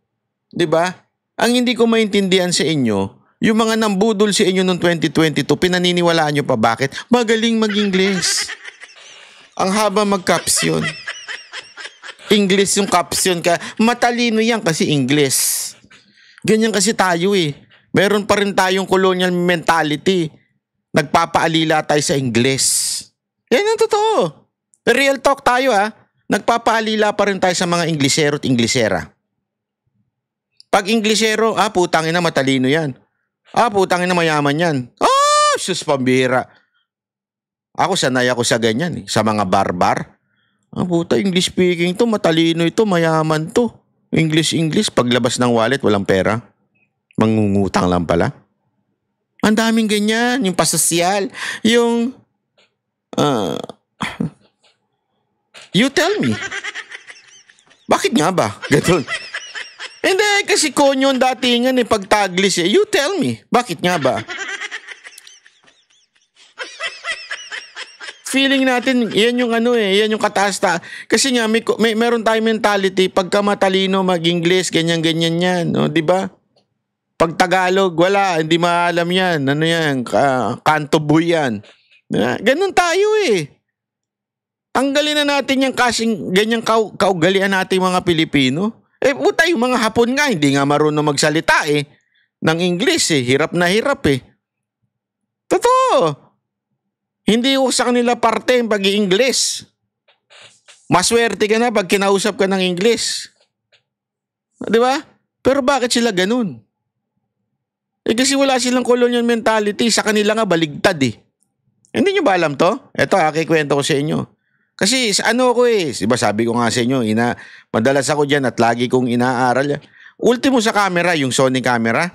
Di ba? Ang hindi ko maintindihan sa inyo, yung mga nambudol sa inyo noong 2022, pinaniniwalaan nyo pa bakit? Magaling mag-Ingles. Ang haba mag-caption. English yung caption ka. Matalino yan kasi English. Ganyan kasi tayo Meron pa rin tayong colonial mentality. Nagpapaalila tayo sa Ingles. Yan ang totoo. Real talk tayo Nagpapaalila pa rin tayo sa mga Inglesero at Inglesera. Pag Inglesero, putangin na matalino yan. Putangin na mayaman yan. Sus pambira. Ako sanay ako sa ganyan sa mga barbar. Puta, English speaking to, matalino ito, mayaman to. English, paglabas ng wallet, walang pera. Mangungutang lang pala. Ang daming ganyan, yung pasosyal, yung you tell me. Bakit nga ba? Ganun. Hindi, kasi konyon datingan pag taglis You tell me. Bakit nga ba? feeling natin, yan yung yan yung kataas-taas. Kasi nga, meron tayong mentality, pagka matalino, mag-English, ganyan-ganyan yan. No? Diba? Pag Tagalog, wala, hindi maalam yan. Ano yan? Kanto boy yan. Ganun tayo Tanggalin na natin yung kasing ganyang kaugalian natin mga Pilipino. Puta, yung mga Hapon nga, hindi nga marunong magsalita ng English Hirap na hirap Totoo. Hindi ko sa kanila parte yung pag-i-English. Maswerte ka na pag kinausap ka ng English. Di ba? Pero bakit sila ganun? Kasi wala silang colonial mentality. Sa kanila nga baligtad Hindi nyo ba alam to? Ito, kikwento ko sa inyo. Kasi ano ko diba sabi ko nga sa inyo, madalas ako dyan at lagi kong inaaral. Ultimo sa camera, yung Sony camera.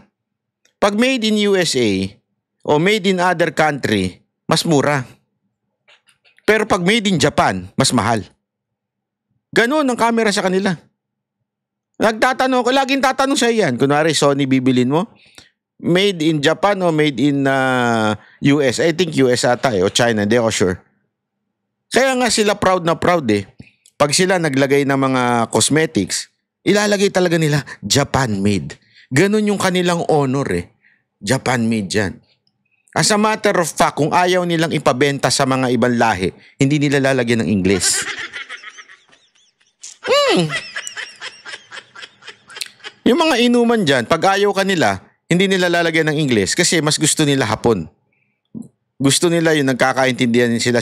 Pag made in USA o made in other country, mas mura. Pero pag made in Japan, mas mahal. Ganun ang camera sa kanila. Laging tatanong sa yan. Kunwari, Sony bibilin mo, made in Japan o made in US. I think US ata o China, hindi ako sure. Kaya nga sila proud na proud Pag sila naglagay ng mga cosmetics, ilalagay talaga nila Japan made. Ganun yung kanilang honor Japan made yan. As a matter of fact, kung ayaw nilang ipabenta sa mga ibang lahi, hindi nila lalagyan ng Ingles. Yung mga inuman dyan, pag ayaw ka nila, hindi nila lalagyan ng Ingles kasi mas gusto nila Hapon. Gusto nila yung nagkakaintindihan sila.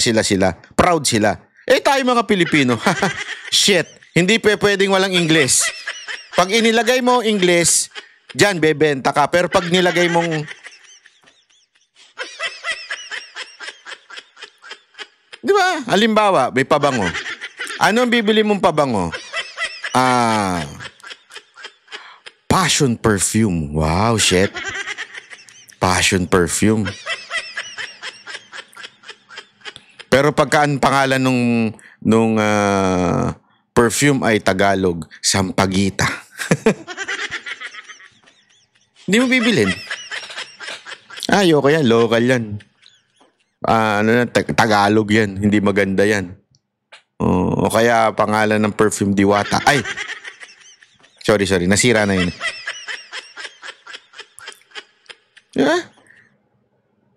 Proud sila. Tayo mga Pilipino, shit, hindi pwedeng walang Ingles. Pag inilagay mo Ingles, dyan bebenta ka. Pero pag nilagay mong... Di ba? Halimbawa, may pabango. Ano ang bibili mong pabango? Passion perfume. Wow, shit. Passion perfume. Pero pagka ang pangalan nung perfume ay Tagalog, Sampaguita. Hindi mo bibilin. Ayoko yan, local yan. Tagalog yan, hindi maganda yan. O kaya pangalan ng perfume Diwata. Ay! Sorry, nasira na yun.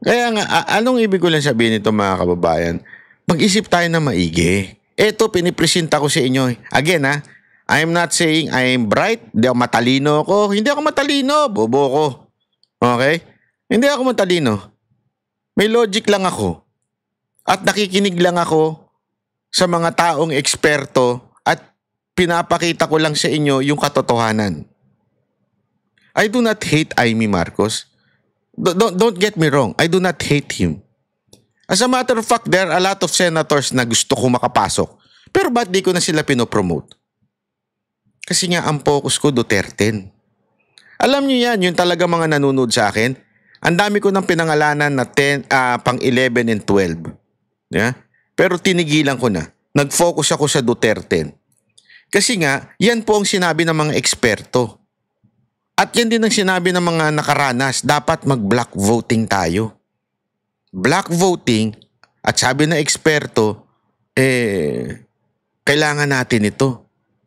Kaya nga, anong ibig ko lang sabihin nito mga kababayan? Mag-isip tayo na maigi. Ito, pinipresenta ko sa inyo. Again, I am not saying I am bright. Hindi ako matalino ako. Hindi ako matalino. Bobo ko. Okay? Hindi ako matalino. May logic lang ako. At nakikinig lang ako sa mga taong eksperto at pinapakita ko lang sa inyo yung katotohanan. I do not hate Amy Marcos. Don't get me wrong. I do not hate him. As a matter of fact, there are a lot of senators na gusto ko makapasok. Pero ba't di ko na sila pinopromote? Kasi nga ang focus ko Duterte. Alam niyo yan, yung talaga mga nanonood sa akin. Ang dami ko ng pinangalanan na pang 11 and 12. Yeah? Pero tinigilan ko na. Nag-focus ako sa Duterte. Kasi nga, yan po ang sinabi ng mga eksperto. At yan din ang sinabi ng mga nakaranas, dapat mag-block voting tayo. Block voting, at sabi ng eksperto, kailangan natin ito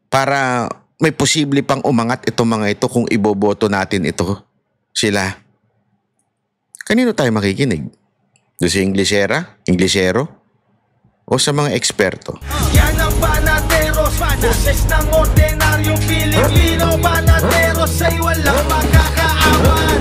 para may posible pang umangat itong mga ito kung iboboto natin ito sila. Kanino tayo makikinig? Doon sa Inglesero? O sa mga eksperto? Yan ang Banateros, boses ng ordinaryong Pilipino. Banateros ay walang makakaawan.